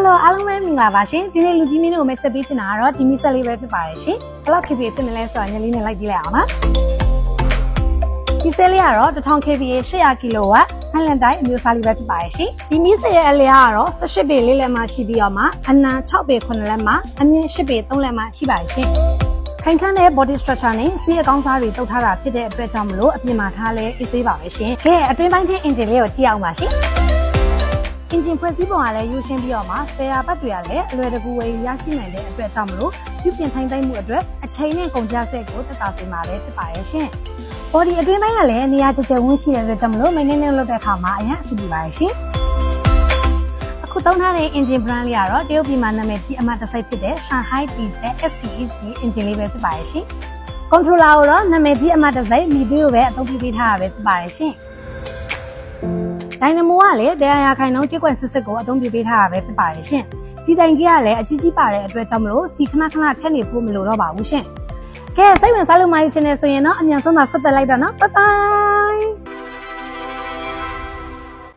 Hello အားလုံးပဲမင်္ဂလာပါရှင်ဒီနေ့လူကြီးမင်းတို့ကိုမိတ်ဆက်ပေးချင်တာကတော့ဒီမီဆက်လေးပဲဖြစ်ပါတယ်ရှင်ဘယ်လောက် kPa ဖြစ်နေလဲဆိုတာညလေးနဲ့လိုက်ကြည့်လိုက်အောင်ပါဒီဆက်လေးကတော့1000 kPa 800 kW ဆိုင်းလန်တိုင်းအမျိုးအစားလေးပဲဖြစ်ပါတယ်ရှင်ဒီမီဆက်ရဲ့အလျားကတော့18ပေ4လက်မှရှိပြီးတော့မှအနံ6ပေ9လက်မှအမြင့်10ပေ3လက်မှရှိပါတယ်ရှင်ခိုင်ခန့်တဲ့ body structure နဲ့စီးအကောင်းစားတွေတုပ်ထားတာဖြစ်တဲ့အတွက်ကြောင့်မလို့အပြင်မှာထားလဲအေးဆေးပါပဲရှင်ကဲအတွင်းပိုင်းတဲ့ engine လေးကိုကြည့်အောင်ပါရှင်အင်ဂျင်ဖွဲ့စည်းပုံကလည်းယူရှင်းပြီးတော့မှ spare part တွေကလည်းအလွယ်တကူဝယ်ရရှိနိုင်တဲ့အတွက်ကြောင့်မလို့ပြုပြင်ထိုင်သိမ်းမှုအတွက်အချိန်နဲ့ကုန်ကျစရိတ်ကိုသက်သာစေမှာပဲဖြစ်ပါရဲ့ရှင်။ body အတွင်းပိုင်းကလည်းနေရာကျကျဝန်းရှိတဲ့အတွက်ကြောင့်မလို့ maintenance လုပ်တဲ့အခါမှာအရင်အဆင်ပြေပါရဲ့ရှင်။အခုသုံးထားတဲ့ engine brand လေးကတော့တရုတ်ပြည်မှာနာမည်ကြီးအမှတ်တစိုက်ဖြစ်တဲ့ Shanghai Diesel STEC engine လေးပဲဖြစ်ပါရဲ့ရှင်။ controller ကိုတော့နာမည်ကြီးအမှတ်တစိုက် MIDI ကိုပဲအသုံးပြုပေးထားတာပဲဖြစ်ပါရဲ့ရှင်။ဒိုင်နမိုကလည်းတရားရခိုင်နှုန်းကြေးကွက်စစ်စစ်ကိုအသုံးပြုပေးထားတာပဲဖြစ်ပါတယ်ရှင်။စီတိုင်ကြီးကလည်းအကြီးကြီးပါတဲ့အတွက်ကြောင့်မလို့စီခဏခဏထည့်နေဖို့မလိုတော့ပါဘူးရှင်။ကဲစိတ်ဝင်စားလို့မှယူချင်နေဆိုရင်တော့အမြန်ဆုံးသာဆက်သွယ်လိုက်တော့နော်။ Bye bye